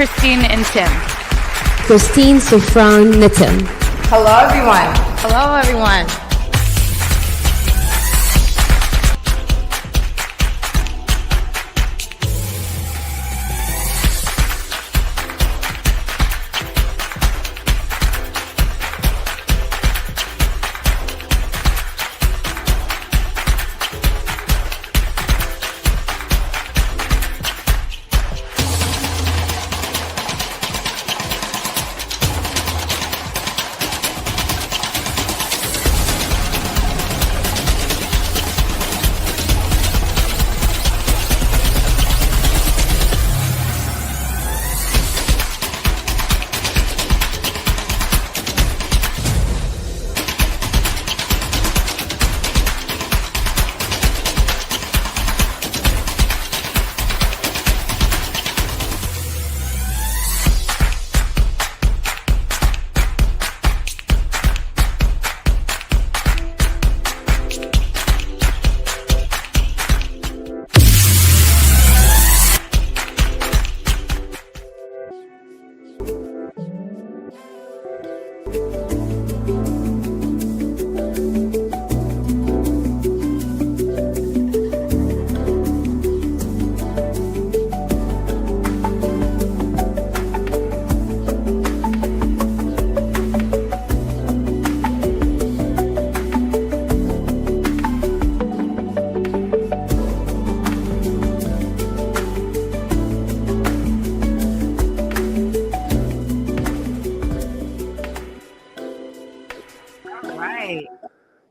Christine and Tim. Christine, Sofran, Nitin. Hello, everyone. Hello, everyone.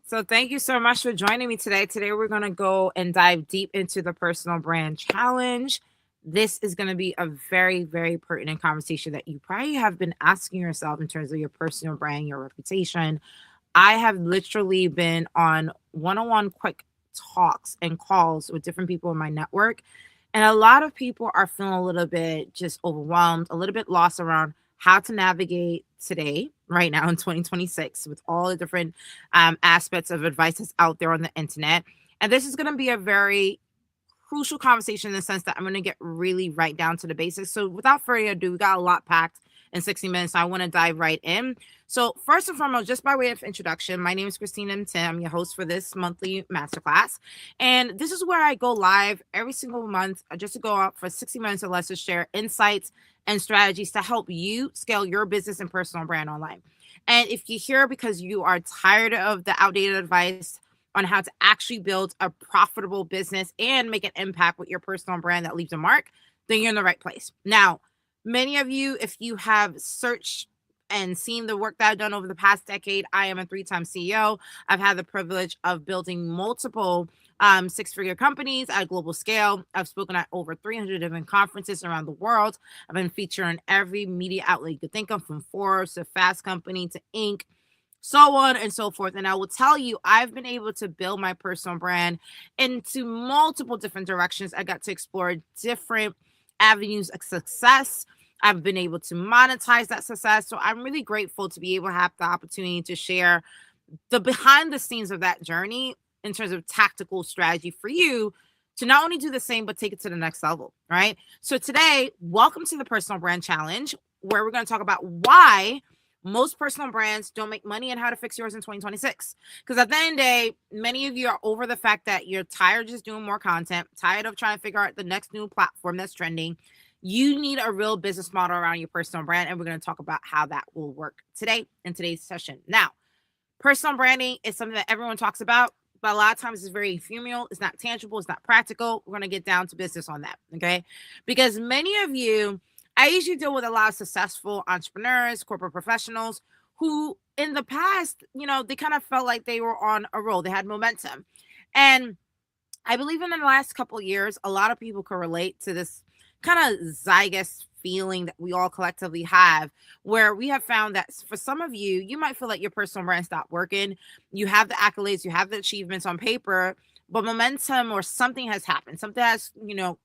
So thank you so much for joining me today. Today, we're going to go and dive deep into the personal brand challenge. This is going to be a very, very pertinent conversation that you probably have been asking yourself in terms of your personal brand, your reputation. I have literally been on one-on-one quick talks and calls with different people in my network. And a lot of people are feeling a little bit just overwhelmed, a little bit lost around how to navigate today, right now in 2026, with all the different aspects of advice that's out there on the internet. And this is going to be a very crucial conversation in the sense that I'm going to get really right down to the basics. So without further ado, we got a lot packed in 60 minutes. So I want to dive right in. So first and foremost, just by way of introduction, my name is Christine and Tim. I'm your host for this monthly masterclass. And this is where I go live every single month just to go out for 60 minutes or less to share insights and strategies to help you scale your business and personal brand online. And if you're here because you are tired of the outdated advice on how to actually build a profitable business and make an impact with your personal brand that leaves a mark, then you're in the right place. Now, many of you, if you have searched and seen the work that I've done over the past decade, I am a 3-time CEO. I've had the privilege of building multiple 6-figure companies at a global scale. I've spoken at over 300 different conferences around the world. I've been featured on every media outlet you could think of, from Forbes to Fast Company to Inc., so on and so forth. And I will tell you, I've been able to build my personal brand into multiple different directions. I got to explore different avenues of success. I've been able to monetize that success. So I'm really grateful to be able to have the opportunity to share the behind the scenes of that journey in terms of tactical strategy for you to not only do the same, but take it to the next level, right? So today, welcome to the Personal Brand Challenge, where we're going to talk about why most personal brands don't make money and how to fix yours in 2026. Because at the end of the day, many of you are over the fact that you're tired of just doing more content, tired of trying to figure out the next new platform that's trending. You need a real business model around your personal brand, and we're going to talk about how that will work today in today's session. Now, personal branding is something that everyone talks about, but a lot of times it's very ephemeral. It's not tangible. It's not practical. We're going to get down to business on that, okay? Because many of you, I usually deal with a lot of successful entrepreneurs, corporate professionals who in the past, they kind of felt like they were on a roll. They had momentum. And I believe in the last couple of years, a lot of people can relate to this kind of zygous feeling that we all collectively have, where we have found that for some of you, you might feel like your personal brand stopped working. You have the accolades, you have the achievements on paper, but momentum or something has happened. Something has,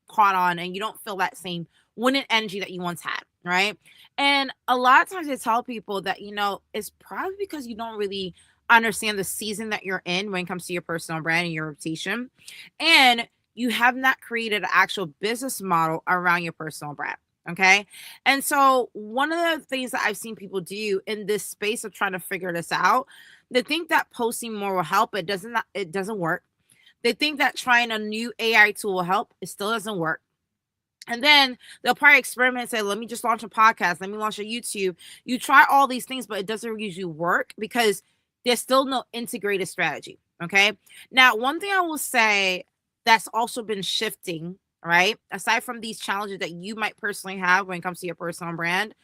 caught on, and you don't feel that same winning energy that you once had, right? And a lot of times I tell people that, it's probably because you don't really understand the season that you're in when it comes to your personal brand and your reputation. And you have not created an actual business model around your personal brand. Okay. And so one of the things that I've seen people do in this space of trying to figure this out, they think that posting more will help. It doesn't work. They think that trying a new AI tool will help. It still doesn't work. And then they'll probably experiment and say, let me just launch a podcast. Let me launch a YouTube. You try all these things, but it doesn't usually work because there's still no integrated strategy. Okay. Now, one thing I will say that's also been shifting, right? Aside from these challenges that you might personally have when it comes to your personal brand,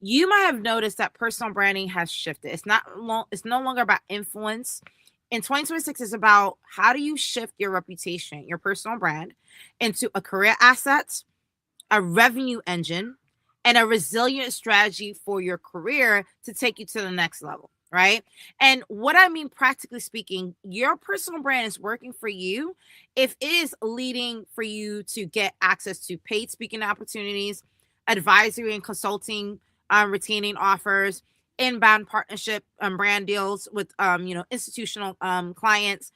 you might have noticed that personal branding has shifted. It's no longer about influence. In 2026 is about how do you shift your reputation, your personal brand into a career asset, a revenue engine, and a resilient strategy for your career to take you to the next level, right? And what I mean, practically speaking, your personal brand is working for you if it is leading for you to get access to paid speaking opportunities, advisory and consulting, retaining offers, inbound partnership brand deals with institutional clients,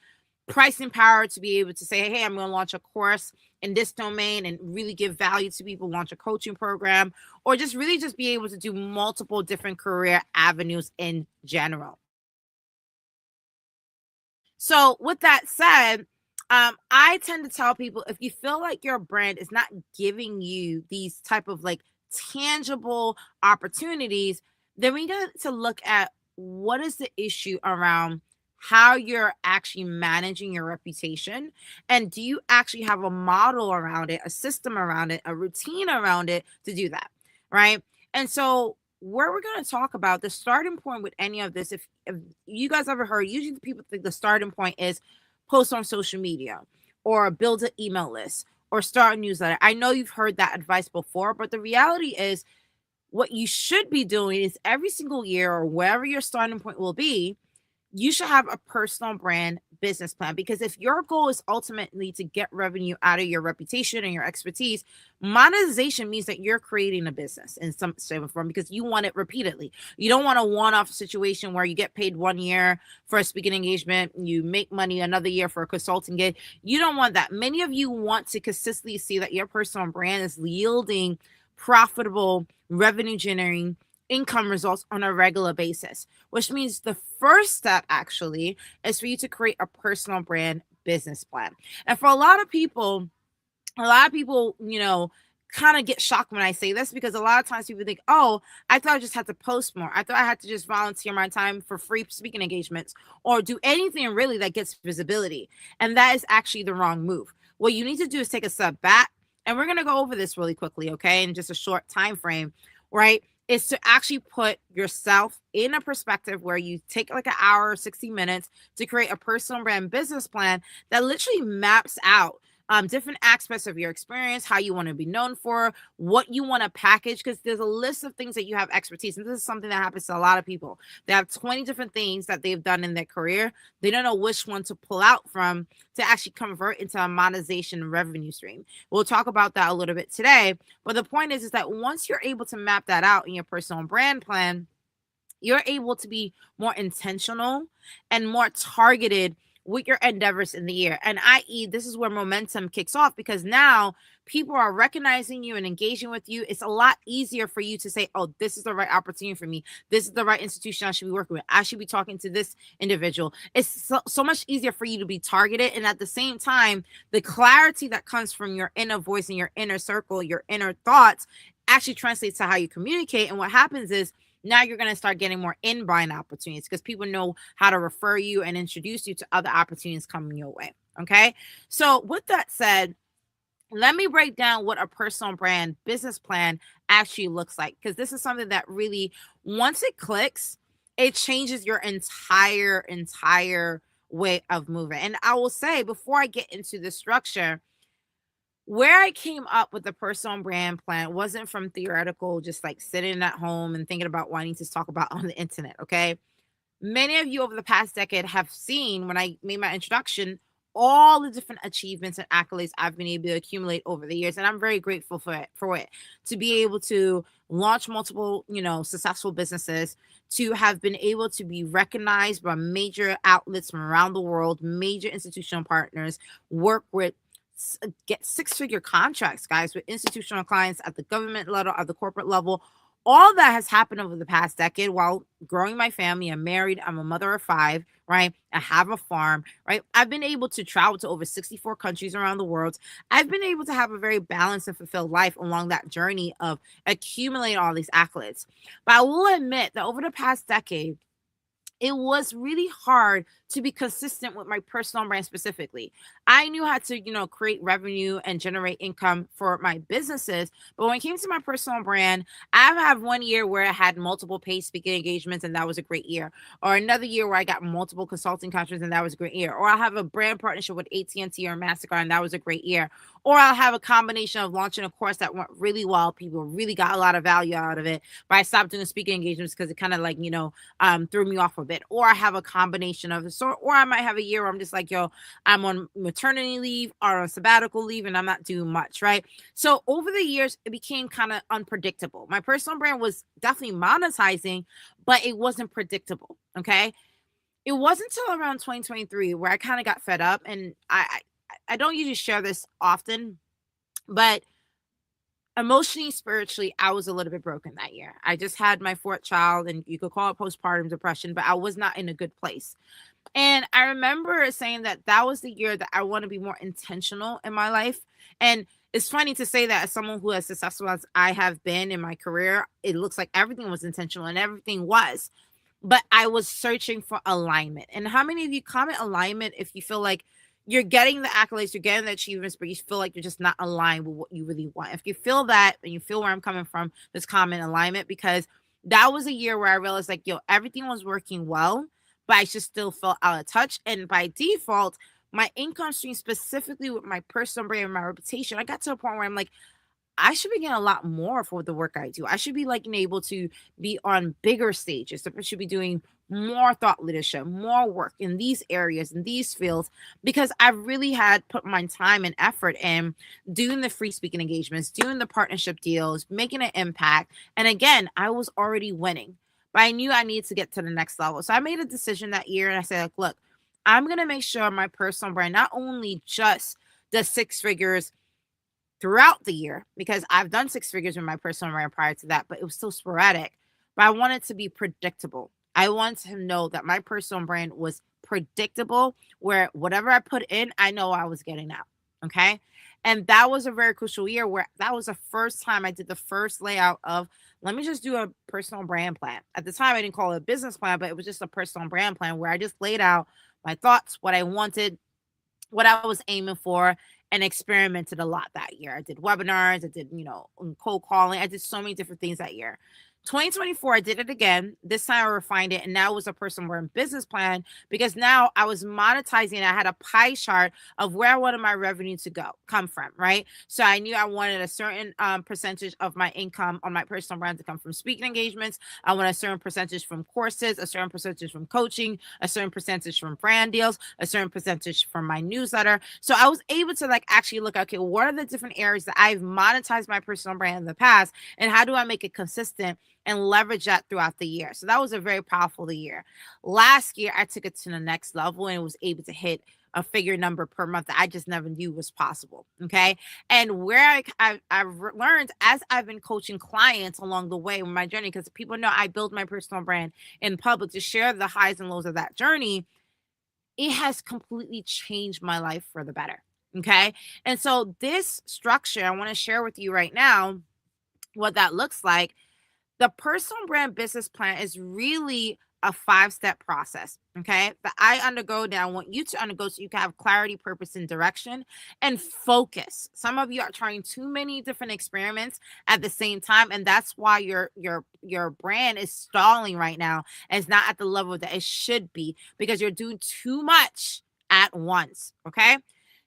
pricing power to be able to say, hey, I'm going to launch a course in this domain and really give value to people, launch a coaching program, or just really just be able to do multiple different career avenues in general. So with that said, I tend to tell people, if you feel like your brand is not giving you these type of like tangible opportunities, then we need to look at what is the issue around how you're actually managing your reputation, and do you actually have a model around it, a system around it, a routine around it to do that, right? And so where we're going to talk about the starting point with any of this, if you guys ever heard, usually people think the starting point is post on social media or build an email list or start a newsletter. I know you've heard that advice before, but the reality is what you should be doing is every single year or wherever your starting point will be, you should have a personal brand business plan, because if your goal is ultimately to get revenue out of your reputation and your expertise, monetization means that you're creating a business in some shape or form because you want it repeatedly. You don't want a one-off situation where you get paid 1 year for a speaking engagement, you make money another year for a consulting gig. You don't want that. Many of you want to consistently see that your personal brand is yielding profitable revenue generating income results on a regular basis, which means the first step actually is for you to create a personal brand business plan. And for a lot of people, kind of get shocked when I say this, because a lot of times people think, oh, I thought I just had to post more. I thought I had to just volunteer my time for free speaking engagements or do anything really that gets visibility. And that is actually the wrong move. What you need to do is take a step back. And we're going to go over this really quickly, okay, in just a short time frame, right? Is to actually put yourself in a perspective where you take like an hour or 60 minutes to create a personal brand business plan that literally maps out different aspects of your experience, how you want to be known for, what you want to package, because there's a list of things that you have expertise. And this is something that happens to a lot of people. They have 20 different things that they've done in their career. They don't know which one to pull out from to actually convert into a monetization revenue stream. We'll talk about that a little bit today. But the point is that once you're able to map that out in your personal brand plan, you're able to be more intentional and more targeted with your endeavors in the year. And i.e., this is where momentum kicks off, because now people are recognizing you and engaging with you. It's a lot easier for you to say, oh, this is the right opportunity for me. This is the right institution I should be working with. I should be talking to this individual. It's so much easier for you to be targeted. And at the same time, the clarity that comes from your inner voice and your inner circle, your inner thoughts, actually translates to how you communicate. And what happens is, now you're going to start getting more inbound opportunities because people know how to refer you and introduce you to other opportunities coming your way. Okay. So with that said, let me break down what a personal brand business plan actually looks like, because this is something that really, once it clicks, it changes your entire way of moving. And I will say, before I get into the structure, where I came up with the personal brand plan wasn't from theoretical, just like sitting at home and thinking about what I need to talk about on the internet. Okay. Many of you over the past decade have seen, when I made my introduction, all the different achievements and accolades I've been able to accumulate over the years. And I'm very grateful for it to be able to launch multiple, successful businesses, to have been able to be recognized by major outlets from around the world, major institutional partners, work with get 6-figure contracts, guys, with institutional clients at the government level, at the corporate level. All that has happened over the past decade while growing my family. I'm married. I'm a mother of 5, right? I have a farm, right? I've been able to travel to over 64 countries around the world. I've been able to have a very balanced and fulfilled life along that journey of accumulating all these accolades. But I will admit that over the past decade, it was really hard to be consistent with my personal brand specifically. I knew how to, create revenue and generate income for my businesses. But when it came to my personal brand, I have one year where I had multiple paid speaking engagements, and that was a great year. Or another year where I got multiple consulting contracts, and that was a great year. Or I'll have a brand partnership with AT&T or MasterCard, and that was a great year. Or I'll have a combination of launching a course that went really well. People really got a lot of value out of it. But I stopped doing speaking engagements because it kind of threw me off a bit. Or I have a combination of the sort, or I might have a year where I'm just like, I'm on maternity leave or on sabbatical leave and I'm not doing much, right? So over the years, it became kind of unpredictable. My personal brand was definitely monetizing, but it wasn't predictable. Okay. It wasn't until around 2023 where I kind of got fed up, and I don't usually share this often, but emotionally, spiritually, I was a little bit broken that year. I just had my 4th child, and you could call it postpartum depression, but I was not in a good place. And I remember saying that was the year that I want to be more intentional in my life. And it's funny to say that as someone who as successful as I have been in my career, it looks like everything was intentional, and everything was. But I was searching for alignment. And how many of you comment alignment if you feel like you're getting the accolades, you're getting the achievements, but you feel like you're just not aligned with what you really want? If you feel that and you feel where I'm coming from, just comment alignment, because that was a year where I realized everything was working well, but I just still felt out of touch. And by default, my income stream, specifically with my personal brand and my reputation, I got to a point where I'm like, I should be getting a lot more for the work I do. I should be able to be on bigger stages. I should be doing more thought leadership, more work in these areas, in these fields, because I really had put my time and effort in doing the free speaking engagements, doing the partnership deals, making an impact. And again, I was already winning, but I knew I needed to get to the next level. So I made a decision that year, and I said, look, I'm going to make sure my personal brand not only just does 6 figures throughout the year, because I've done 6 figures with my personal brand prior to that, but it was still sporadic. But I wanted to be predictable. I wanted to know that my personal brand was predictable, where whatever I put in, I know I was getting out. Okay. And that was a very crucial year where that was the first time I did the first layout of, let me just do a personal brand plan. At the time, I didn't call it a business plan, but it was just a personal brand plan where I just laid out my thoughts, what I wanted, what I was aiming for, and experimented a lot that year. I did webinars, I did, cold calling. I did so many different things that year. 2024, I did it again. This time I refined it, and now it was a personal brand business plan, because now I was monetizing. I had a pie chart of where I wanted my revenue to come from, right? So I knew I wanted a certain percentage of my income on my personal brand to come from speaking engagements. I want a certain percentage from courses, a certain percentage from coaching, a certain percentage from brand deals, a certain percentage from my newsletter. So I was able to actually look, okay, what are the different areas that I've monetized my personal brand in the past, and how do I make it consistent and leverage that throughout the year? So that was a very powerful year. Last year, I took it to the next level and was able to hit a figure number per month that I just never knew was possible. Okay. And where I've learned as I've been coaching clients along the way with my journey, because people know I build my personal brand in public to share the highs and lows of that journey, it has completely changed my life for the better. Okay. And so this structure, I want to share with you right now what that looks like. The personal brand business plan is really a 5-step process, okay, that I undergo now. I want you to undergo so you can have clarity, purpose, and direction, and focus. Some of you are trying too many different experiments at the same time, and that's why your brand is stalling right now and it's not at the level that it should be, because you're doing too much at once, okay?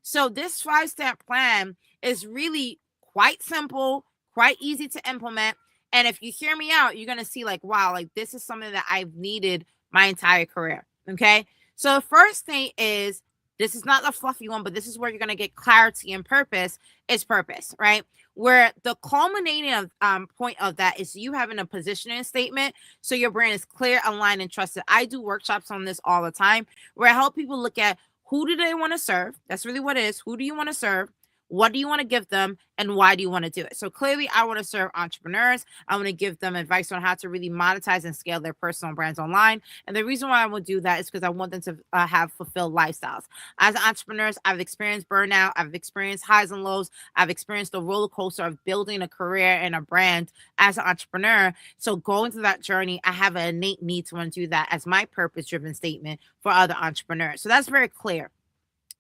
So this 5-step plan is really quite simple, quite easy to implement. And if you hear me out, you're going to see wow, this is something that I've needed my entire career. Okay. So the first thing is, this is not the fluffy one, but this is where you're going to get clarity and purpose, is purpose, right? Where the culminating of point of that is you having a positioning statement. So your brand is clear, aligned, and trusted. I do workshops on this all the time, where I help people look at, who do they want to serve? That's really what it is. Who do you want to serve? What do you want to give them and why do you want to do it? So clearly, I want to serve entrepreneurs. I want to give them advice on how to really monetize and scale their personal brands online. And the reason why I will do that is because I want them to have fulfilled lifestyles. As entrepreneurs, I've experienced burnout, I've experienced highs and lows, I've experienced the roller coaster of building a career and a brand as an entrepreneur. So going through that journey, I have an innate need to want to do that as my purpose-driven statement for other entrepreneurs. So that's very clear.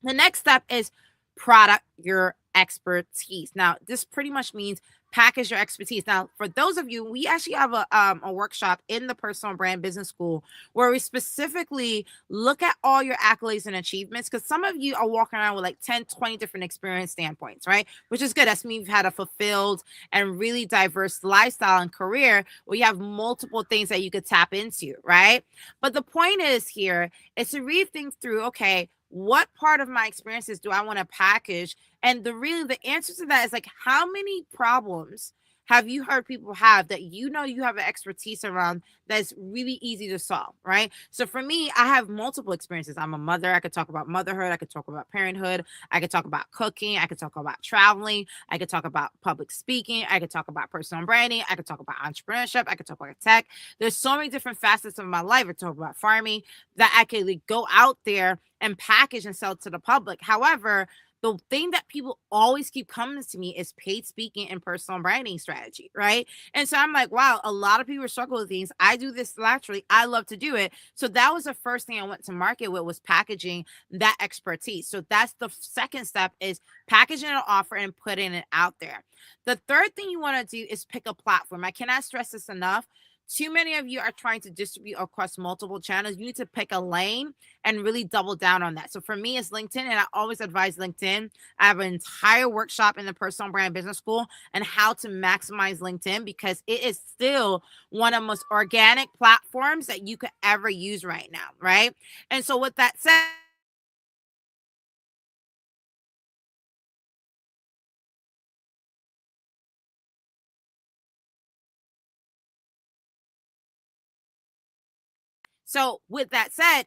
The next step is product your expertise. Now, this pretty much means package your expertise. Now, for those of you, we actually have a workshop in the Personal Brand Business School where we specifically look at all your accolades and achievements, because some of you are walking around with like 10, 20 different experience standpoints, right? Which is good. That's mean you've had a fulfilled and really diverse lifestyle and career where you have multiple things that you could tap into, right? But the point is here is to read things through, okay, what part of my experiences do I want to package? And the answer to that is like, how many problems have you heard people have that you know you have an expertise around that's really easy to solve, right? So for me, I have multiple experiences. I'm a mother. I could talk about motherhood. I could talk about parenthood. I could talk about cooking. I could talk about traveling. I could talk about public speaking. I could talk about personal branding. I could talk about entrepreneurship. I could talk about tech. There's so many different facets of my life. I talk about farming that I could like, go out there and package and sell to the public. However, the thing that people always keep coming to me is paid speaking and personal branding strategy, right? And so I'm like, wow, a lot of people struggle with things. I do this naturally. I love to do it. So that was the first thing I went to market with, was packaging that expertise. So that's the second step, is packaging an offer and putting it out there. The third thing you want to do is pick a platform. I cannot stress this enough. Too many of you are trying to distribute across multiple channels. You need to pick a lane and really double down on that. So for me, it's LinkedIn, and I always advise LinkedIn. I have an entire workshop in the Personal Brand Business School on how to maximize LinkedIn, because it is still one of the most organic platforms that you could ever use right now, right? And so with that said,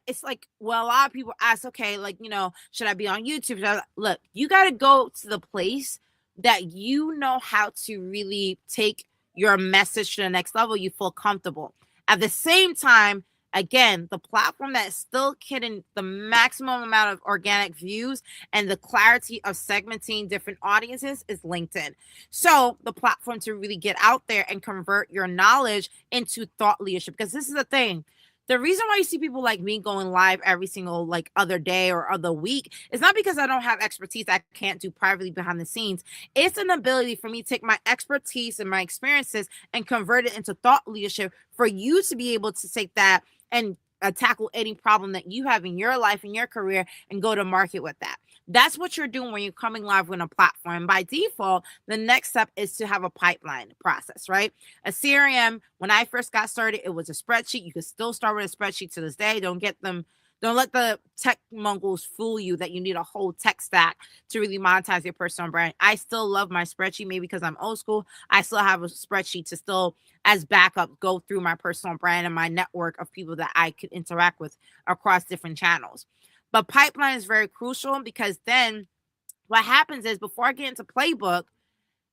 it's like, well, a lot of people ask, okay, like, should I be on YouTube? Look, you got to go to the place that you know how to really take your message to the next level. You feel comfortable. At the same time, again, the platform that is still getting the maximum amount of organic views and the clarity of segmenting different audiences is LinkedIn. So the platform to really get out there and convert your knowledge into thought leadership, because this is the thing. The reason why you see people like me going live every single like other day or other week is not because I don't have expertise I can't do privately behind the scenes. It's an ability for me to take my expertise and my experiences and convert it into thought leadership for you to be able to take that and tackle any problem that you have in your life, in your career, and go to market with that. That's what you're doing when you're coming live with a platform. By default, the next step is to have a pipeline process, right? A CRM, when I first got started, it was a spreadsheet. You can still start with a spreadsheet to this day. Don't let the tech mongols fool you that you need a whole tech stack to really monetize your personal brand. I still love my spreadsheet, maybe because I'm old school. I still have a spreadsheet to still, as backup, go through my personal brand and my network of people that I could interact with across different channels. But pipeline is very crucial, because then what happens is, before I get into playbook,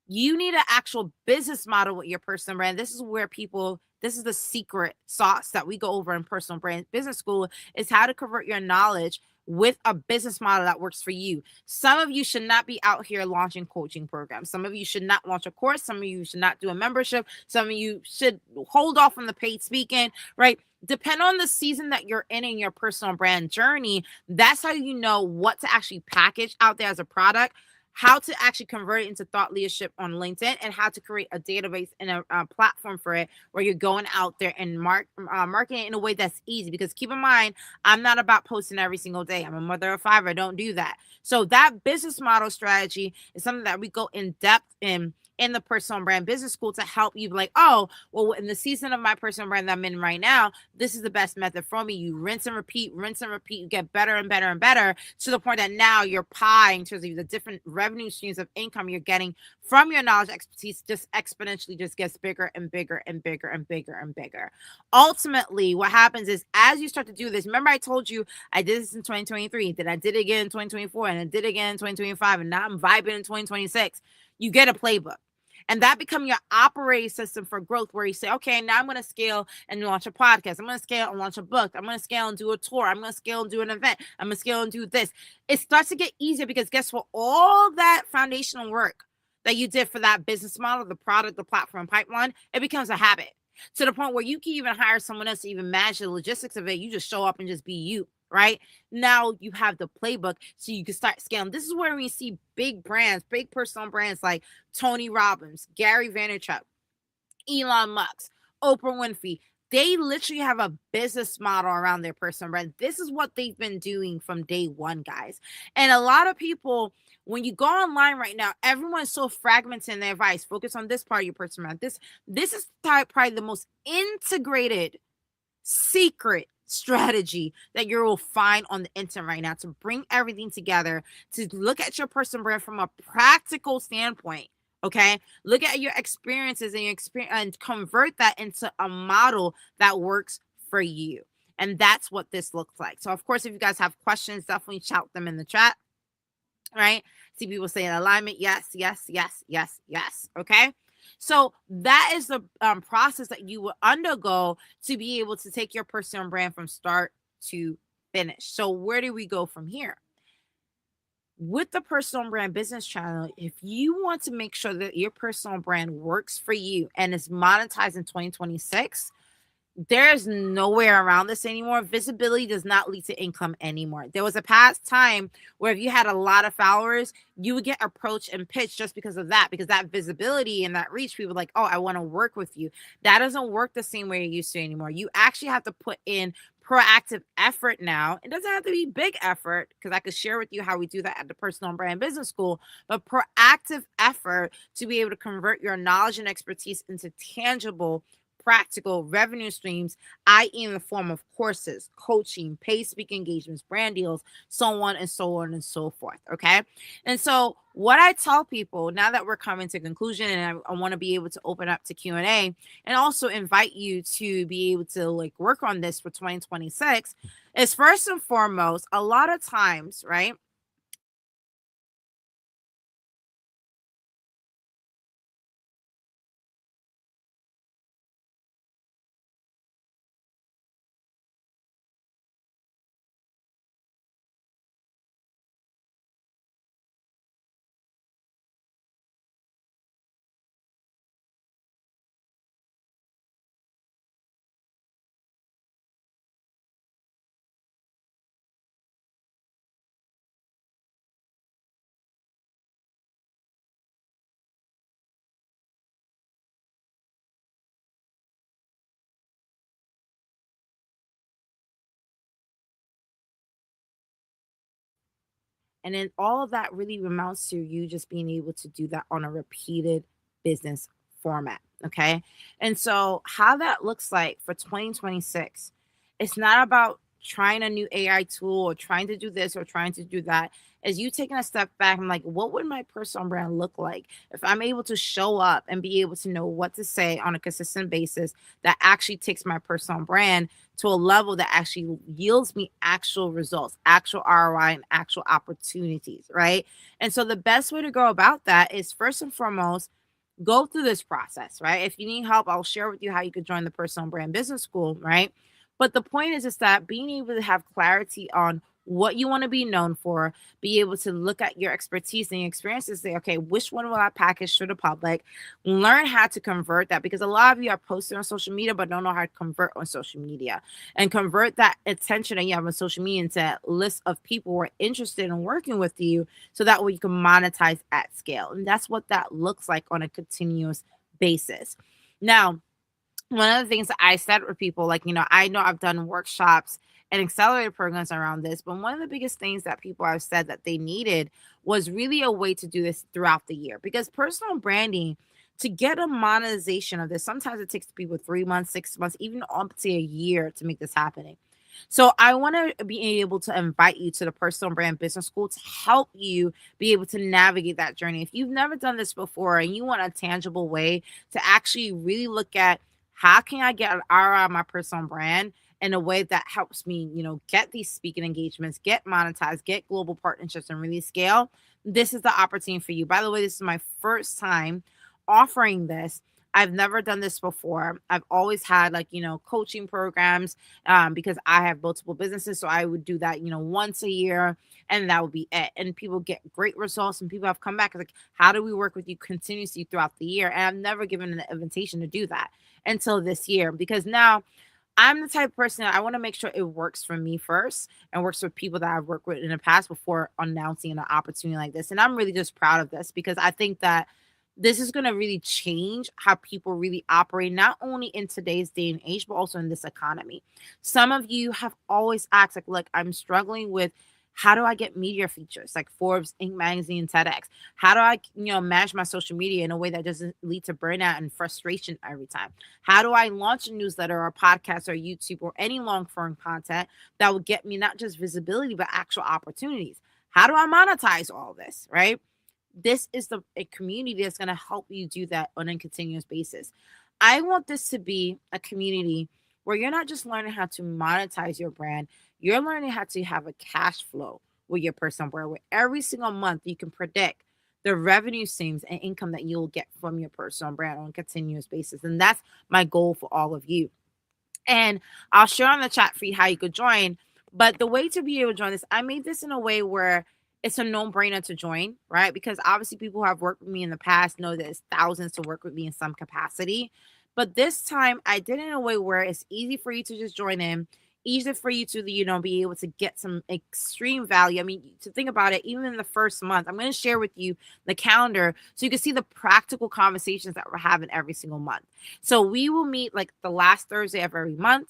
you need an actual business model with your personal brand. This is the secret sauce that we go over in Personal Brand Business School, is how to convert your knowledge with a business model that works for you. Some of you should not be out here launching coaching programs. Some of you should not launch a course. Some of you should not do a membership. Some of you should hold off on the paid speaking, right? Depend on the season that you're in your personal brand journey. That's how you know what to actually package out there as a product, how to actually convert it into thought leadership on LinkedIn, and how to create a database and a platform for it where you're going out there and marketing in a way that's easy. Because keep in mind, I'm not about posting every single day. I'm a mother of five. I don't do that. So that business model strategy is something that we go in depth in in the personal brand business school to help you be like, oh, well, in the season of my personal brand that I'm in right now, this is the best method for me. You rinse and repeat, you get better and better and better to the point that now your pie in terms of the different revenue streams of income you're getting from your knowledge expertise just exponentially just gets bigger and bigger and bigger and bigger and bigger. Ultimately, what happens is as you start to do this, remember I told you I did this in 2023, then I did it again in 2024, and I did it again in 2025, and now I'm vibing in 2026. You get a playbook. And that become your operating system for growth, where you say, okay, now I'm going to scale and launch a podcast. I'm going to scale and launch a book. I'm going to scale and do a tour. I'm going to scale and do an event. I'm going to scale and do this. It starts to get easier because guess what? All that foundational work that you did for that business model, the product, the platform, pipeline, it becomes a habit to the point where you can even hire someone else to even manage the logistics of it. You just show up and just be you. Right now you have the playbook so you can start scaling. This is where we see big brands, big personal brands like Tony Robbins, Gary Vaynerchuk, Elon Musk, Oprah Winfrey. They literally have a business model around their personal brand. This is what they've been doing from day one, guys. And a lot of people, when you go online right now, everyone's so fragmented in their advice. Focus on this part of your personal brand. This is probably the most integrated secret strategy that you will find on the internet right now to bring everything together, to look at your personal brand from a practical standpoint. Okay, look at your experiences and your experience and convert that into a model that works for you. And that's what this looks like. So of course, if you guys have questions, definitely shout them in the chat. Right, see people saying alignment, yes, yes, yes, yes, yes. Okay, so that is the process that you will undergo to be able to take your personal brand from start to finish. So where do we go from here? With the personal brand business channel, if you want to make sure that your personal brand works for you and is monetized in 2026, there's nowhere around this anymore. Visibility does not lead to income anymore. There was a past time where if you had a lot of followers, you would get approached and pitched just because of that, because that visibility and that reach, people like, oh, I want to work with you. That doesn't work the same way it used to anymore. You actually have to put in proactive effort now. It doesn't have to be big effort, because I could share with you how we do that at the Personal Brand Business School, but proactive effort to be able to convert your knowledge and expertise into tangible practical revenue streams, i.e. in the form of courses, coaching, paid speaking engagements, brand deals, so on and so on and so forth. Okay. And so what I tell people now that we're coming to conclusion, and I want to be able to open up to Q&A and also invite you to be able to like work on this for 2026, is first and foremost, a lot of times, right? And then all of that really amounts to you just being able to do that on a repeated business format. Okay. And so, how that looks like for 2026, it's not about trying a new AI tool or trying to do this or trying to do that. As you taking a step back, I'm like, what would my personal brand look like if I'm able to show up and be able to know what to say on a consistent basis that actually takes my personal brand to a level that actually yields me actual results, actual ROI, and actual opportunities, right? And so the best way to go about that is first and foremost, go through this process, right? If you need help, I'll share with you how you could join the Personal Brand Business School, right? But the point is that being able to have clarity on what you want to be known for, be able to look at your expertise and your experiences, say, okay, which one will I package to the public? Learn how to convert that, because a lot of you are posting on social media but don't know how to convert on social media, and convert that attention that you have on social media into a list of people who are interested in working with you, so that way you can monetize at scale. And that's what that looks like on a continuous basis. Now, one of the things that I said with people, like, I know I've done workshops and accelerator programs around this, but one of the biggest things that people have said that they needed was really a way to do this throughout the year, because personal branding To get a monetization of this, sometimes it takes people 3 months, 6 months, even up to a year to make this happening. So I want to be able to invite you to the Personal Brand Business School to help you be able to navigate that journey. If you've never done this before and you want a tangible way to actually really look at how can I get an ROI on my personal brand in a way that helps me, get these speaking engagements, get monetized, get global partnerships, and really scale, this is the opportunity for you. By the way, this is my first time offering this. I've never done this before. I've always had coaching programs because I have multiple businesses. So I would do that, once a year, and that would be it. And people get great results, and people have come back like, how do we work with you continuously throughout the year? And I've never given an invitation to do that until this year, because now I'm the type of person that I want to make sure it works for me first and works for people that I've worked with in the past before announcing an opportunity like this. And I'm really just proud of this because I think that this is going to really change how people really operate, not only in today's day and age, but also in this economy. Some of you have always asked, like, look, I'm struggling with how do I get media features like Forbes, Inc. Magazine, TEDx? How do I, manage my social media in a way that doesn't lead to burnout and frustration every time? How do I launch a newsletter or podcast or YouTube or any long form content that will get me not just visibility, but actual opportunities? How do I monetize all this, right? This is a community that's going to help you do that on a continuous basis. I want this to be a community where you're not just learning how to monetize your brand, you're learning how to have a cash flow with your personal brand, where every single month you can predict the revenue streams and income that you'll get from your personal brand on a continuous basis. And that's my goal for all of you. And I'll share on the chat for you how you could join. But the way to be able to join this, I made this in a way where it's a no-brainer to join, right? Because obviously people who have worked with me in the past know there's thousands to work with me in some capacity. But this time I did it in a way where it's easy for you to just join in, easy for you to, be able to get some extreme value. I mean, to think about it, even in the first month, I'm going to share with you the calendar so you can see the practical conversations that we're having every single month. So we will meet like the last Thursday of every month.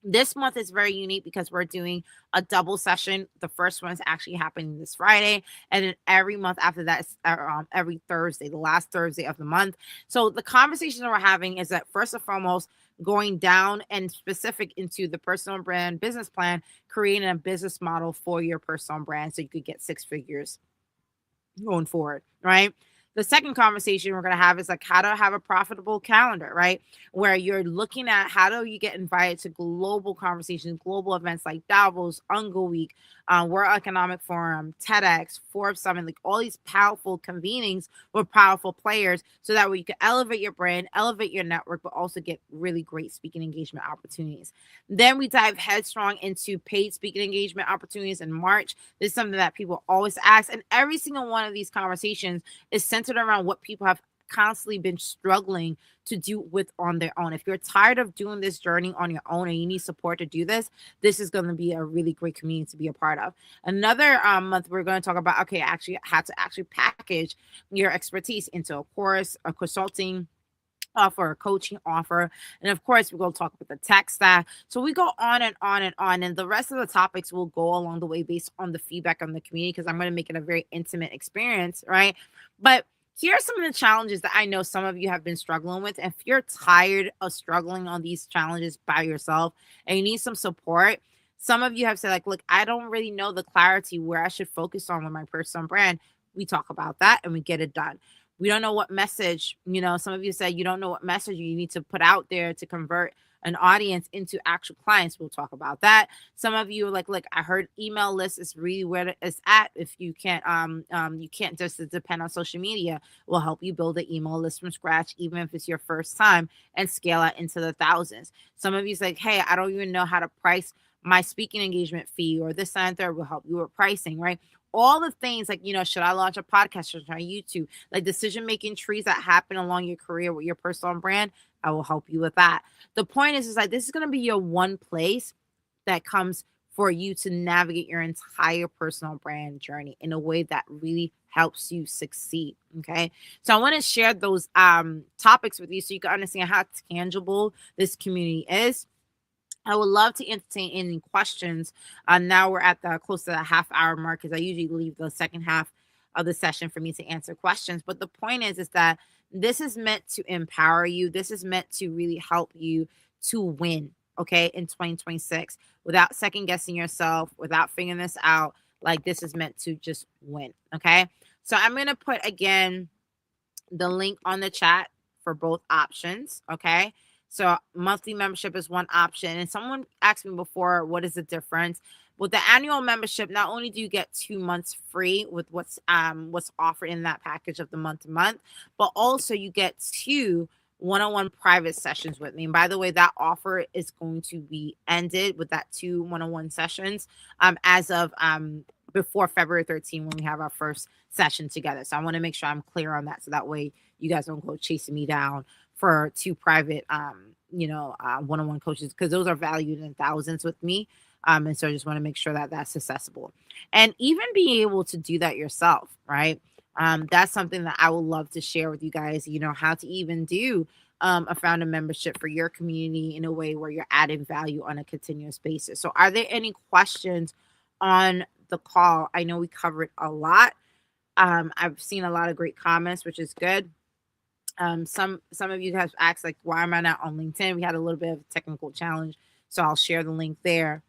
This month is very unique because we're doing a double session. The first one is actually happening this Friday, and then every month after that is every Thursday, the last Thursday of the month. So the conversations that we're having is that first and foremost, going down and specific into the personal brand business plan, creating a business model for your personal brand so you could get 6 figures going forward, right? The second conversation we're going to have is like how to have a profitable calendar, right? Where you're looking at how do you get invited to global conversations, global events like Davos, Ungo Week, World Economic Forum, TEDx, Forbes Summit, like all these powerful convenings with powerful players so that way you can elevate your brand, elevate your network, but also get really great speaking engagement opportunities. Then we dive headstrong into paid speaking engagement opportunities in March. This is something that people always ask. And every single one of these conversations is centered around what people have constantly been struggling to do with on their own. If you're tired of doing this journey on your own and you need support to do this, this is going to be a really great community to be a part of. Another month, we're going to talk about, actually how to actually package your expertise into a course, a consulting offer, a coaching offer, and of course we're going to talk about the tech stack. So we go on and on and on, and the rest of the topics will go along the way based on the feedback on the community, because I'm going to make it a very intimate experience, right? But here are some of the challenges that I know some of you have been struggling with. If you're tired of struggling on these challenges by yourself and you need some support, some of you have said like, look, I don't really know the clarity where I should focus on with my personal brand. We talk about that and we get it done. We don't know what message, some of you said you don't know what message you need to put out there to convert an audience into actual clients. We'll talk about that. Some of you are like, look, I heard email list is really where it's at. If you can't just depend on social media. We'll help you build an email list from scratch, even if it's your first time, and scale it into the thousands. Some of you say, hey, I don't even know how to price my speaking engagement fee, or this and third will help you with pricing, right? All the things like, should I launch a podcast? Should I try YouTube? Like decision-making trees that happen along your career with your personal brand, I will help you with that. The point is like, this is going to be your one place that comes for you to navigate your entire personal brand journey in a way that really helps you succeed. Okay. So I want to share those topics with you so you can understand how tangible this community is. I would love to entertain any questions. Now we're at the close to the half-hour mark, because I usually leave the second half of the session for me to answer questions. But the point is that This is meant to empower you. This is meant to really help you to win, okay, in 2026 without second guessing yourself, without figuring this out. Like, this is meant to just win, okay? So I'm going to put again the link on the chat for both options, okay? So monthly membership is one option. And someone asked me before, what is the difference? With the annual membership, not only do you get 2 months free with what's offered in that package of the month to month, but also you get 2 one-on-one private sessions with me. And by the way, that offer is going to be ended with that 2 one-on-one sessions as of before February 13th when we have our first session together. So I want to make sure I'm clear on that, so that way you guys don't go chasing me down for 2 private one-on-one coaches, because those are valued in thousands with me. And so I just want to make sure that that's accessible, and even being able to do that yourself, right? That's something that I would love to share with you guys, how to even do a founder membership for your community in a way where you're adding value on a continuous basis. So are there any questions on the call? I know we covered a lot. I've seen a lot of great comments, which is good. Some of you guys asked, like, why am I not on LinkedIn? We had a little bit of a technical challenge, so I'll share the link there.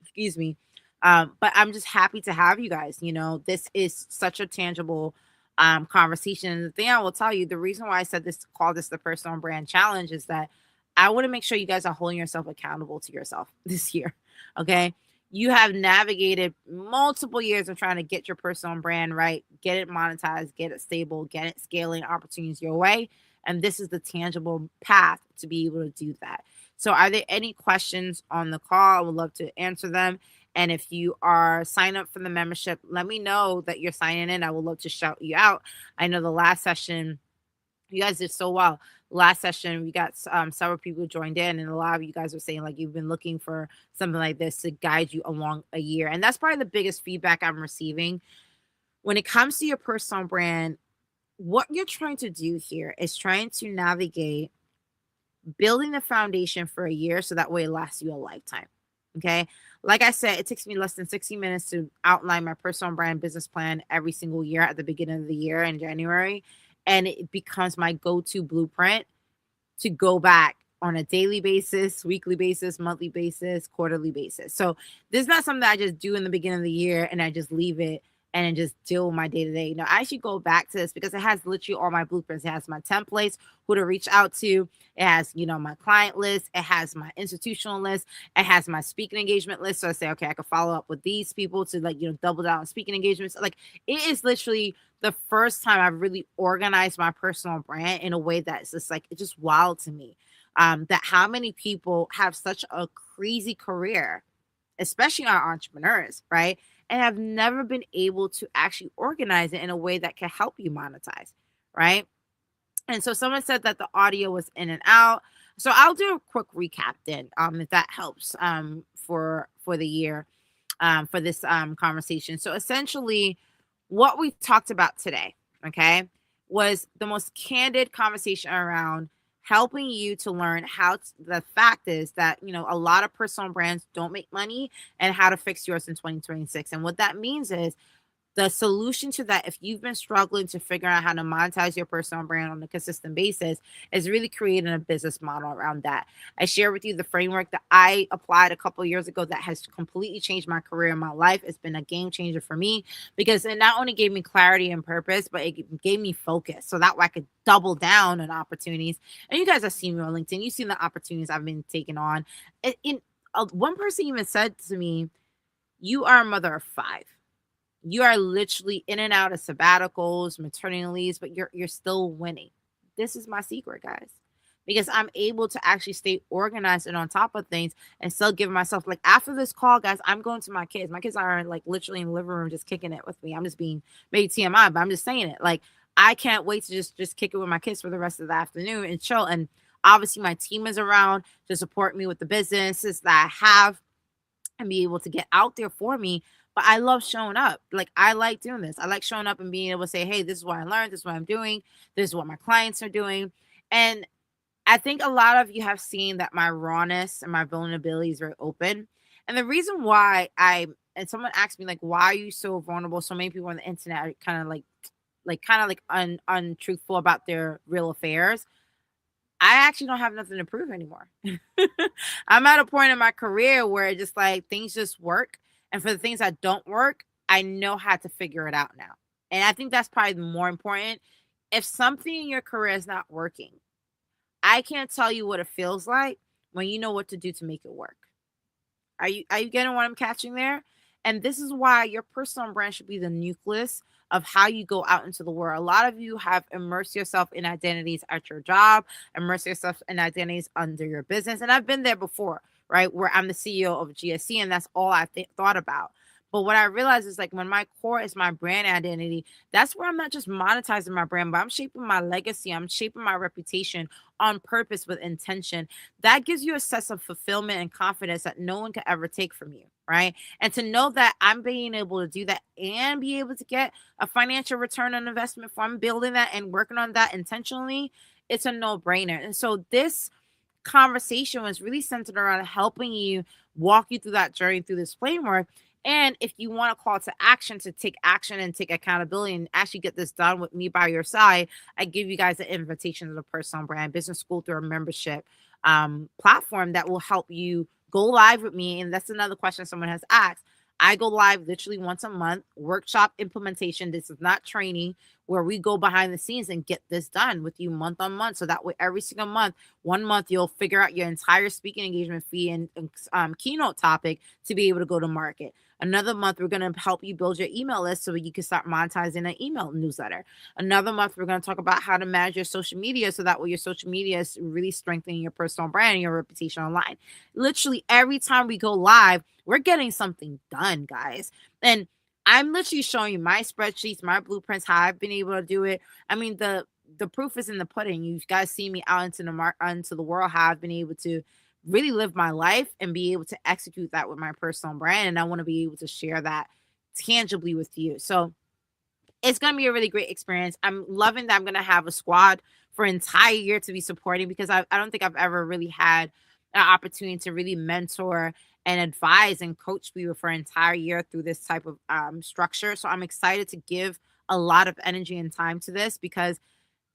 Excuse me. But I'm just happy to have you guys. This is such a tangible conversation. And the thing I will tell you, the reason why I said this, call this the personal brand challenge, is that I want to make sure you guys are holding yourself accountable to yourself this year. Okay. You have navigated multiple years of trying to get your personal brand right, get it monetized, get it stable, get it scaling opportunities your way. And this is the tangible path to be able to do that. So are there any questions on the call? I would love to answer them. And if you are signing up for the membership, let me know that you're signing in. I would love to shout you out. I know the last session, you guys did so well. Last session, we got several people joined in, and a lot of you guys were saying, like, you've been looking for something like this to guide you along a year. And that's probably the biggest feedback I'm receiving. When it comes to your personal brand, what you're trying to do here is trying to navigate building the foundation for a year so that way it lasts you a lifetime. Okay. Like I said, it takes me less than 60 minutes to outline my personal brand business plan every single year at the beginning of the year in January. And it becomes my go-to blueprint to go back on a daily basis, weekly basis, monthly basis, quarterly basis. So this is not something that I just do in the beginning of the year and I just leave it and then just deal with my day-to-day. I actually go back to this because it has literally all my blueprints. It has my templates, who to reach out to. It has, my client list. It has my institutional list. It has my speaking engagement list. So I say, okay, I can follow up with these people to double down on speaking engagements. Like, it is literally the first time I've really organized my personal brand in a way that's just like, it's just wild to me. That how many people have such a crazy career, especially our entrepreneurs, right? And have never been able to actually organize it in a way that can help you monetize, right? And so someone said that the audio was in and out. So I'll do a quick recap then, if that helps, for the year, for this conversation. So essentially, what we talked about today, okay, was the most candid conversation around helping you to learn the fact is that, a lot of personal brands don't make money, and how to fix yours in 2026. And what that means is the solution to that, if you've been struggling to figure out how to monetize your personal brand on a consistent basis, is really creating a business model around that. I share with you the framework that I applied a couple of years ago that has completely changed my career and my life. It's been a game changer for me because it not only gave me clarity and purpose, but it gave me focus so that way I could double down on opportunities. And you guys have seen me on LinkedIn. You've seen the opportunities I've been taking on. One person even said to me, "You are a mother of 5. You are literally in and out of sabbaticals, maternity leaves, but you're still winning." This is my secret, guys, because I'm able to actually stay organized and on top of things and still give myself, like, after this call, guys, I'm going to my kids. My kids are like literally in the living room just kicking it with me. I'm just being maybe TMI, but I'm just saying it. Like, I can't wait to just kick it with my kids for the rest of the afternoon and chill. And obviously my team is around to support me with the businesses that I have and be able to get out there for me. But I love showing up. Like, I like doing this. I like showing up and being able to say, hey, this is what I learned. This is what I'm doing. This is what my clients are doing. And I think a lot of you have seen that my rawness and my vulnerability is very open. And the reason why and someone asked me, like, why are you so vulnerable? So many people on the internet are kind of like like kind of like untruthful about their real affairs, I actually don't have nothing to prove anymore. I'm at a point in my career where it's just like things just work. And for the things that don't work, I know how to figure it out now. And I think that's probably more important. If something in your career is not working, I can't tell you what it feels like when you know what to do to make it work. Are you getting what I'm catching there? And this is why your personal brand should be the nucleus of how you go out into the world. A lot of you have immersed yourself in identities at your job, immerse yourself in identities under your business. And I've been there before, right? Where I'm the CEO of GSC and that's all I thought about. But what I realized is like when my core is my brand identity, that's where I'm not just monetizing my brand, but I'm shaping my legacy. I'm shaping my reputation on purpose with intention. That gives you a sense of fulfillment and confidence that no one can ever take from you, right? And to know that I'm being able to do that and be able to get a financial return on investment from building that and working on that intentionally, it's a no-brainer. And so this conversation was really centered around helping you walk you through that journey through this framework. And if you want a call to action to take action and take accountability and actually get this done with me by your side, I give you guys an invitation to the Personal Brand Business School through a membership platform that will help you go live with me. And that's another question someone has asked. I go live literally once a month, workshop implementation. This is not training, where we go behind the scenes and get this done with you month on month. So that way, every single month, 1 month, you'll figure out your entire speaking engagement fee and keynote topic to be able to go to market. Another month, we're going to help you build your email list so you can start monetizing an email newsletter. Another month, we're going to talk about how to manage your social media so that way your social media is really strengthening your personal brand and your reputation online. Literally every time we go live, we're getting something done, guys. And I'm literally showing you my spreadsheets, my blueprints, how I've been able to do it. I mean, the proof is in the pudding. You guys see me out into the world, how I've been able to really live my life and be able to execute that with my personal brand. And I want to be able to share that tangibly with you. So it's going to be a really great experience. I'm loving that I'm going to have a squad for an entire year to be supporting, because I don't think I've ever really had an opportunity to really mentor and advise and coach people for an entire year through this type of structure. So I'm excited to give a lot of energy and time to this, because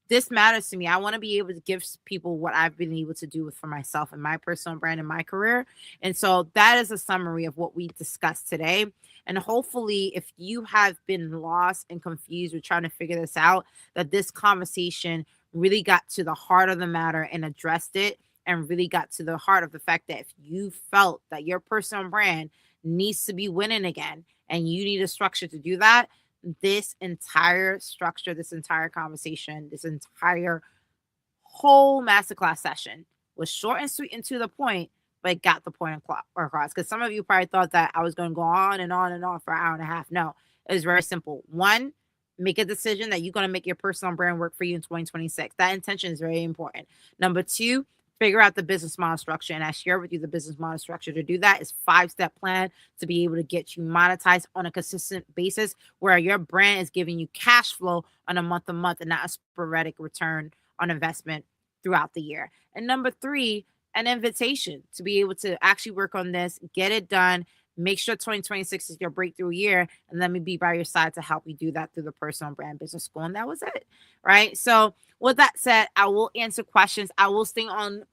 this matters to me. I want to be able to give people what I've been able to do for myself and my personal brand and my career. And so that is a summary of what we discussed today. And hopefully, if you have been lost and confused with trying to figure this out, that this conversation really got to the heart of the matter and addressed it, and really got to the heart of the fact that if you felt that your personal brand needs to be winning again and you need a structure to do that, this entire structure, this entire conversation, this entire whole masterclass session was short and sweet and to the point, but it got the point across. Because some of you probably thought that I was going to go on and on and on for an hour and a half. No, it was very simple. One, make a decision that you're going to make your personal brand work for you in 2026. That intention is very important. Number two, figure out the business model structure. And I share with you the business model structure. To do that is 5-step plan to be able to get you monetized on a consistent basis, where your brand is giving you cash flow on a month-to-month and not a sporadic return on investment throughout the year. And number three, an invitation to be able to actually work on this, get it done, make sure 2026 is your breakthrough year, and let me be by your side to help you do that through the Personal Brand Business School. And that was it, right? So with that said, I will answer questions. I will stay on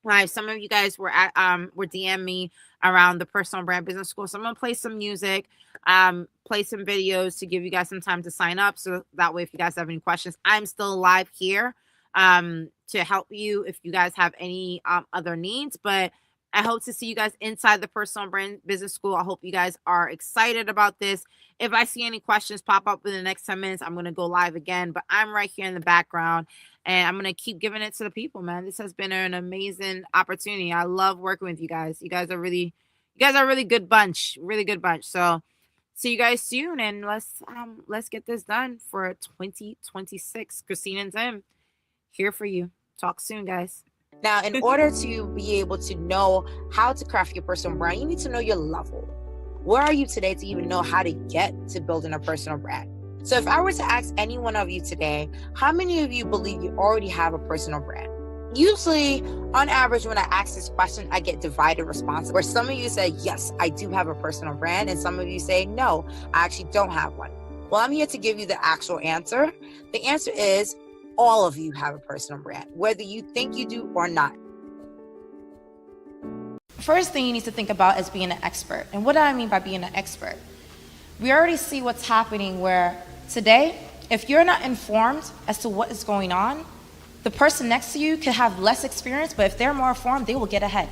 live. Some of you guys were DM me around the Personal Brand Business School. So I'm gonna play some music, play some videos to give you guys some time to sign up. So that way, if you guys have any questions, I'm still live here to help you if you guys have any other needs. But I hope to see you guys inside the Personal Brand Business School. I hope you guys are excited about this. If I see any questions pop up in the next 10 minutes, I'm going to go live again. But I'm right here in the background, and I'm going to keep giving it to the people, man. This has been an amazing opportunity. I love working with you guys. You guys are really good bunch, really good bunch. So see you guys soon, and let's get this done for 2026. Christine and Tim here for you. Talk soon, guys. Now, in order to be able to know how to craft your personal brand, you need to know your level. Where are you today to even know how to get to building a personal brand? So if I were to ask any one of you today, how many of you believe you already have a personal brand? Usually, on average, when I ask this question, I get divided responses, where some of you say, yes, I do have a personal brand, and some of you say, no, I actually don't have one. Well, I'm here to give you the actual answer. The answer is all of you have a personal brand, whether you think you do or not. First thing you need to think about is being an expert. And what do I mean by being an expert? We already see what's happening where today, if you're not informed as to what is going on, the person next to you could have less experience, but if they're more informed, they will get ahead.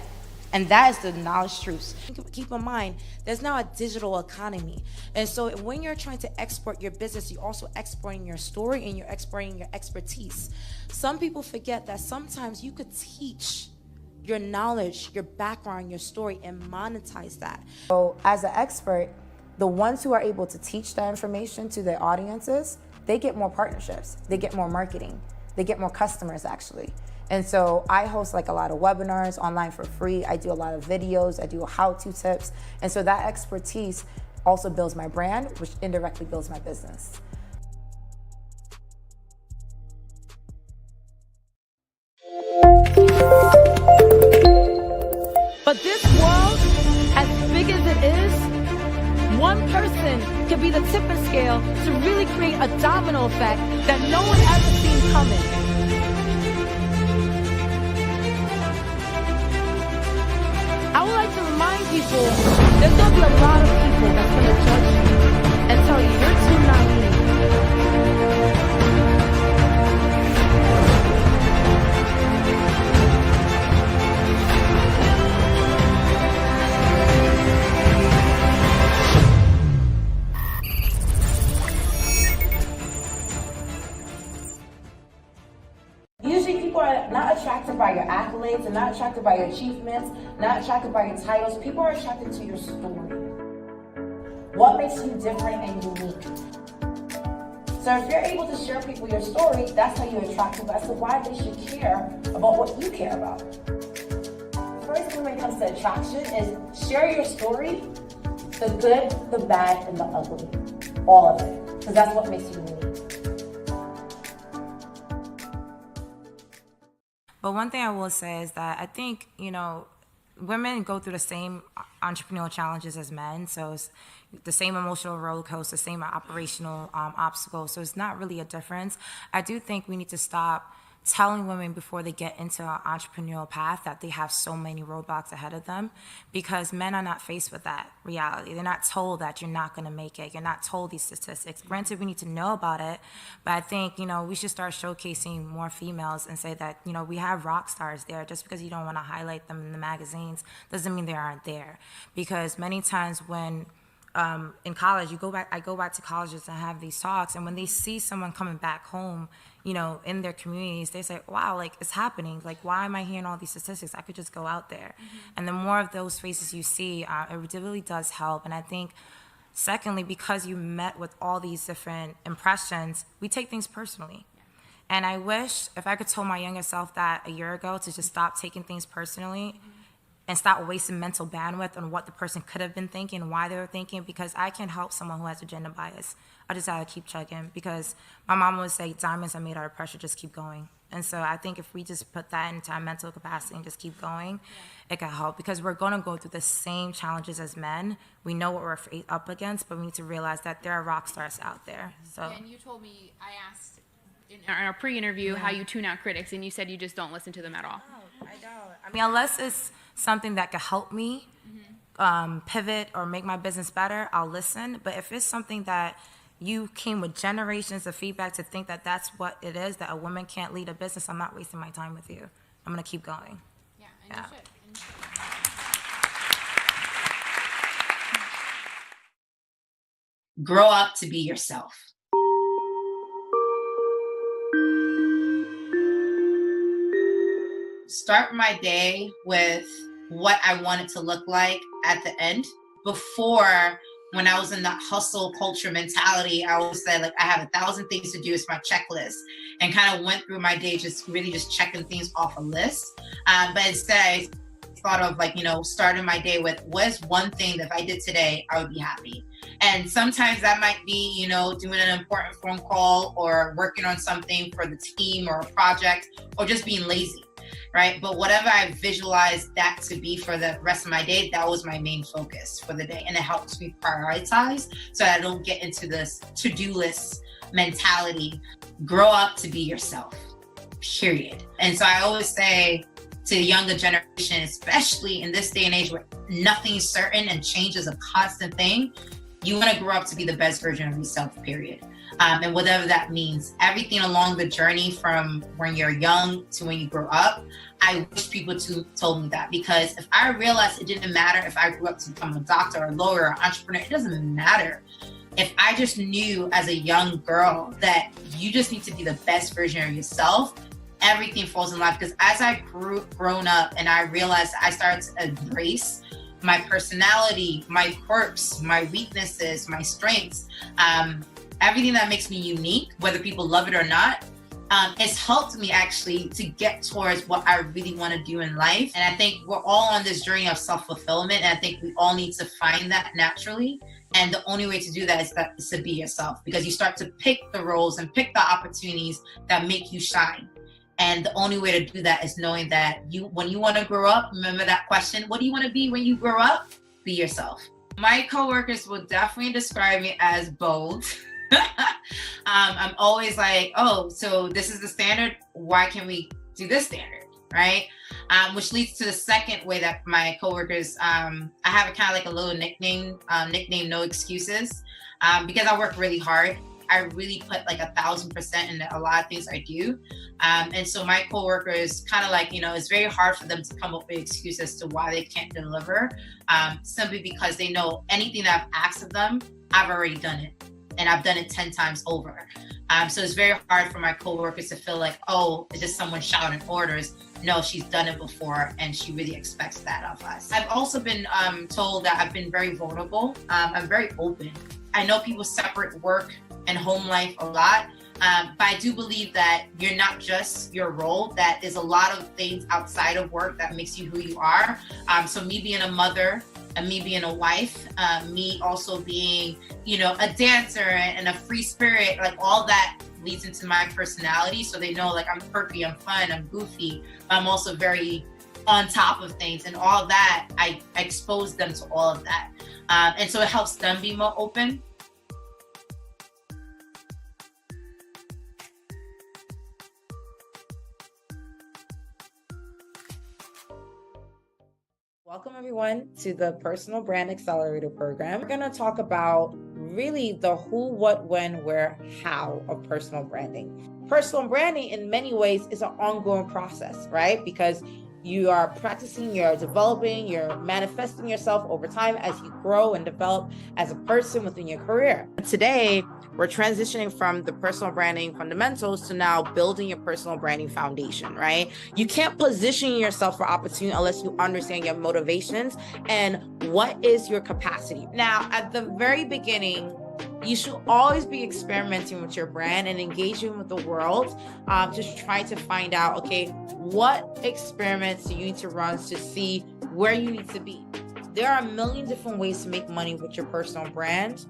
And that is the knowledge truths. Keep in mind, there's now a digital economy. And so when you're trying to export your business, you're also exporting your story and you're exporting your expertise. Some people forget that sometimes you could teach your knowledge, your background, your story, and monetize that. So as an expert, the ones who are able to teach that information to their audiences, they get more partnerships, they get more marketing, they get more customers actually. And so I host like a lot of webinars online for free. I do a lot of videos, I do how-to tips. And so that expertise also builds my brand, which indirectly builds my business. But this world, as big as it is, one person can be the tipping scale to really create a domino effect that no one ever seen coming. I would like to remind people, there's going to be a lot of people that's going to judge you and tell you you're too naive. Usually people are not attracted by your accolades, and not attracted by your achievements, not attracted by your titles. People are attracted to your story. What makes you different and unique? So if you're able to share people your story, that's how you attract people as to why they should care about what you care about. First thing when it comes to attraction is share your story, the good, the bad, and the ugly. All of it. Because that's what makes you unique. But one thing I will say is that I think, women go through the same entrepreneurial challenges as men. So it's the same emotional roller coaster, the same operational obstacles. So it's not really a difference. I do think we need to stop telling women before they get into an entrepreneurial path that they have so many roadblocks ahead of them, because men are not faced with that reality. They're not told that you're not going to make it. You're not told these statistics. Granted, we need to know about it, but I think, we should start showcasing more females and say that, we have rock stars there. Just because you don't want to highlight them in the magazines doesn't mean they aren't there. Because many times when in college, I go back to colleges and have these talks, and when they see someone coming back home, in their communities, they say, wow, like, it's happening. Like, why am I hearing all these statistics? I could just go out there. Mm-hmm. And the more of those faces you see, it really does help. And I think, secondly, because you met with all these different impressions, we take things personally. Yeah. And I wish, if I could tell my younger self that a year ago, to just stop taking things personally, mm-hmm. and stop wasting mental bandwidth on what the person could have been thinking, why they were thinking, because I can't help someone who has a gender bias. I just gotta keep chugging, because my mom would say, diamonds are made out of pressure, just keep going. And so I think if we just put that into our mental capacity and just keep going, it can help, because we're gonna go through the same challenges as men. We know what we're up against, but we need to realize that there are rock stars out there. So. Yeah, and you told me, I asked in our pre-interview how you tune out critics, and you said you just don't listen to them at all. No, I don't. I mean, unless it's something that could help me pivot or make my business better, I'll listen. But if it's something that you came with generations of feedback to think that that's what it is, that a woman can't lead a business, I'm not wasting my time with you. I'm going to keep going. Yeah, and you should. Grow up to be yourself. Start my day with what I want it to look like at the end. Before, when I was in that hustle culture mentality, I always said, like, I have 1,000 things to do. It's my checklist, and kind of went through my day just checking things off a list. But instead, I thought of, like, starting my day with, what is one thing that if I did today, I would be happy. And sometimes that might be, doing an important phone call, or working on something for the team or a project, or just being lazy. right? But whatever I visualized that to be for the rest of my day, that was my main focus for the day. And it helps me prioritize so I don't get into this to-do list mentality. Grow up to be yourself, period. And so I always say to the younger generation, especially in this day and age where nothing's certain and change is a constant thing, you want to grow up to be the best version of yourself, period. And whatever that means, everything along the journey from when you're young to when you grow up, I wish people told me that, because if I realized it didn't matter if I grew up to become a doctor or a lawyer or entrepreneur, it doesn't matter. If I just knew as a young girl that you just need to be the best version of yourself, everything falls in line. Because as I grown up and I realized I started to embrace my personality, my quirks, my weaknesses, my strengths, everything that makes me unique, whether people love it or not, it's helped me actually to get towards what I really want to do in life. And I think we're all on this journey of self-fulfillment. And I think we all need to find that naturally. And the only way to do that is to be yourself, because you start to pick the roles and pick the opportunities that make you shine. And the only way to do that is knowing that when you want to grow up, remember that question, what do you want to be when you grow up? Be yourself. My coworkers will definitely describe me as bold. I'm always like, oh, so this is the standard. Why can't we do this standard? Right? Which leads to the second way that my coworkers, I have a kind of like a little nickname, No Excuses, because I work really hard. I really put like 1,000% into a lot of things I do. And so my coworkers kind of like, it's very hard for them to come up with excuses as to why they can't deliver, simply because they know anything that I've asked of them, I've already done it. And I've done it 10 times over. So it's very hard for my coworkers to feel like, oh, it's just someone shouting orders. No, she's done it before and she really expects that of us. I've also been told that I've been very vulnerable. I'm very open. I know people separate work and home life a lot, but I do believe that you're not just your role, that there's a lot of things outside of work that makes you who you are. So me being a mother, and me being a wife, me also being, a dancer and a free spirit, like all that leads into my personality. So they know like I'm quirky, I'm fun, I'm goofy, but I'm also very on top of things, and all that, I expose them to all of that. And so it helps them be more open. Welcome everyone to the Personal Brand Accelerator Program. We're going to talk about really the who, what, when, where, how of personal branding. Personal branding in many ways is an ongoing process, right? Because you are practicing, you're developing, you're manifesting yourself over time as you grow and develop as a person within your career. Today, we're transitioning from the personal branding fundamentals to now building your personal branding foundation, right? You can't position yourself for opportunity unless you understand your motivations and what is your capacity. Now, at the very beginning, you should always be experimenting with your brand and engaging with the world, just trying to find out, okay, what experiments do you need to run to see where you need to be? There are a million different ways to make money with your personal brand,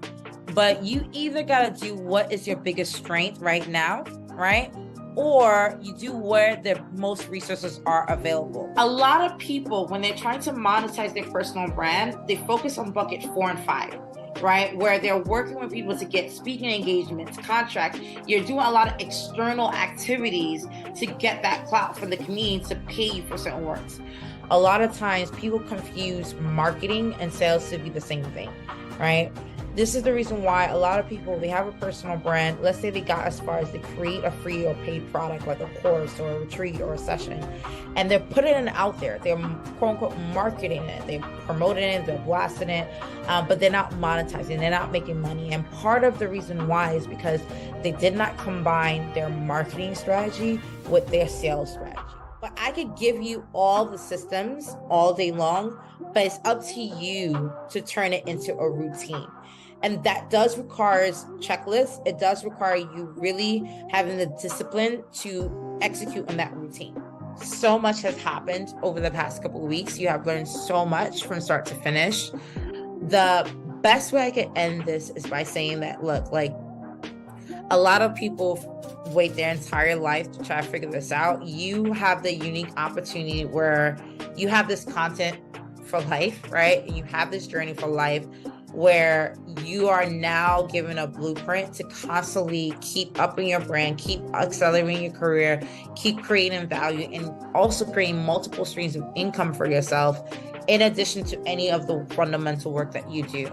but you either got to do what is your biggest strength right now, right? Or you do where the most resources are available. A lot of people, when they're trying to monetize their personal brand, they focus on bucket 4 and 5. Right? Where they're working with people to get speaking engagements, contracts. You're doing a lot of external activities to get that clout from the community to pay you for certain works. A lot of times people confuse marketing and sales to be the same thing, right? This is the reason why a lot of people, they have a personal brand. Let's say they got as far as to create a free or paid product like a course or a retreat or a session, and they're putting it out there. They're quote unquote marketing it. They're promoting it. They're blasting it, but they're not monetizing. They're not making money. And part of the reason why is because they did not combine their marketing strategy with their sales strategy. But I could give you all the systems all day long, but it's up to you to turn it into a routine. And that does require checklists. It does require you really having the discipline to execute on that routine. So much has happened over the past couple of weeks. You have learned so much from start to finish. The best way I could end this is by saying that, look, like a lot of people wait their entire life to try to figure this out. You have the unique opportunity where you have this content for life, right? And you have this journey for life where you are now given a blueprint to constantly keep upping your brand, keep accelerating your career, keep creating value, and also creating multiple streams of income for yourself, in addition to any of the fundamental work that you do.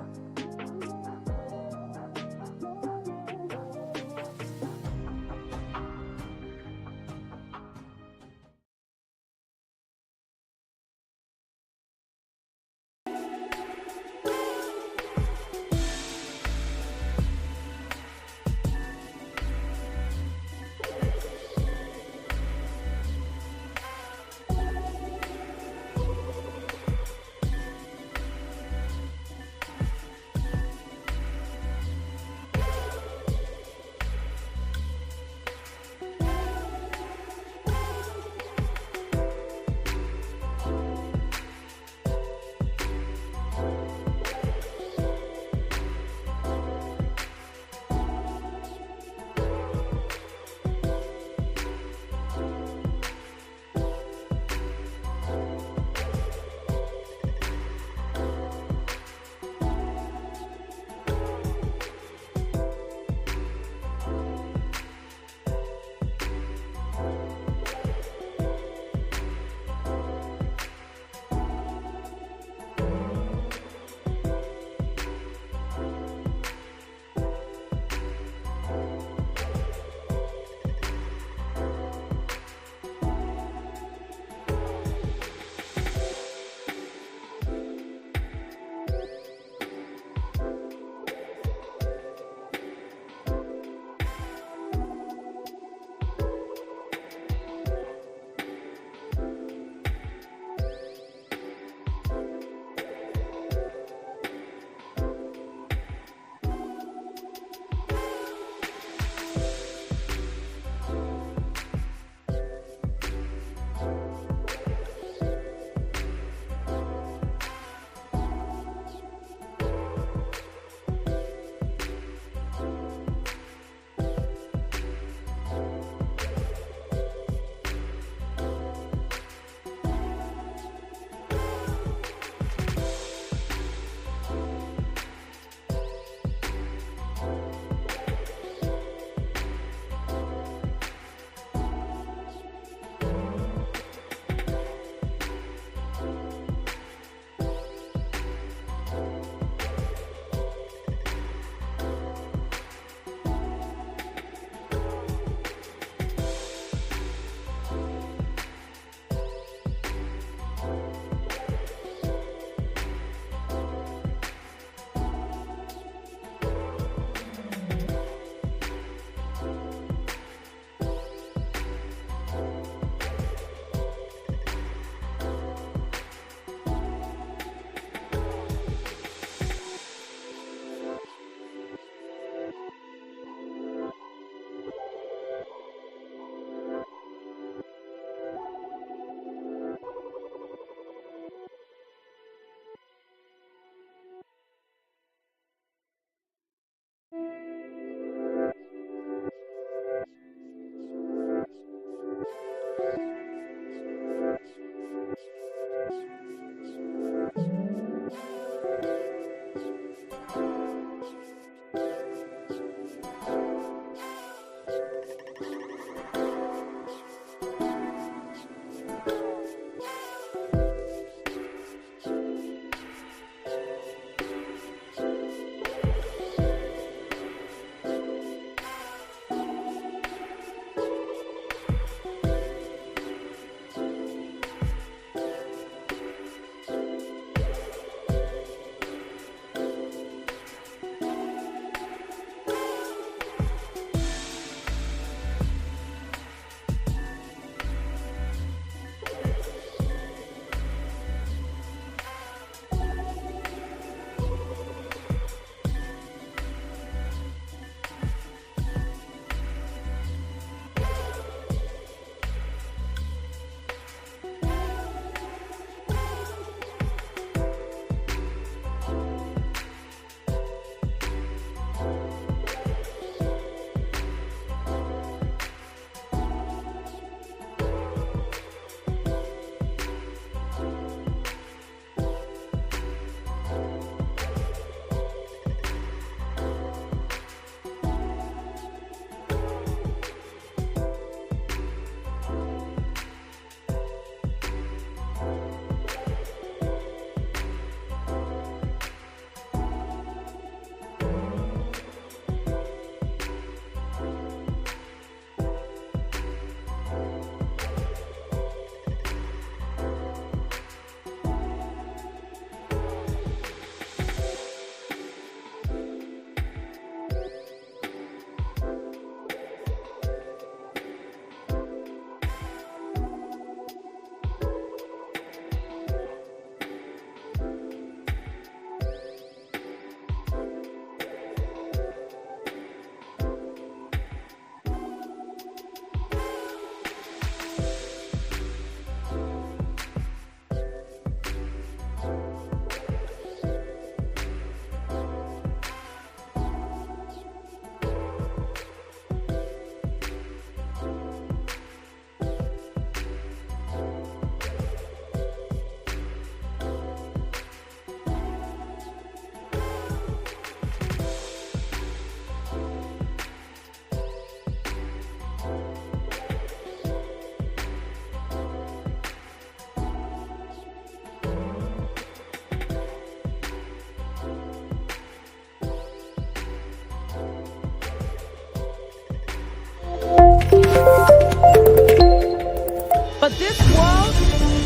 But this world,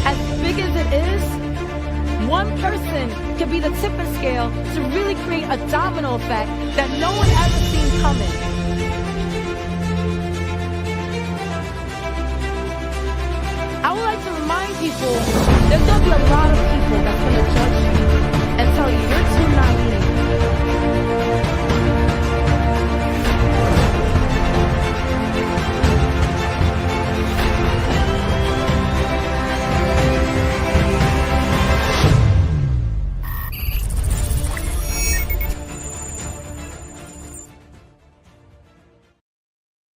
as big as it is, one person can be the tipping scale to really create a domino effect that no one ever seen coming. I would like to remind people there's going to be a lot of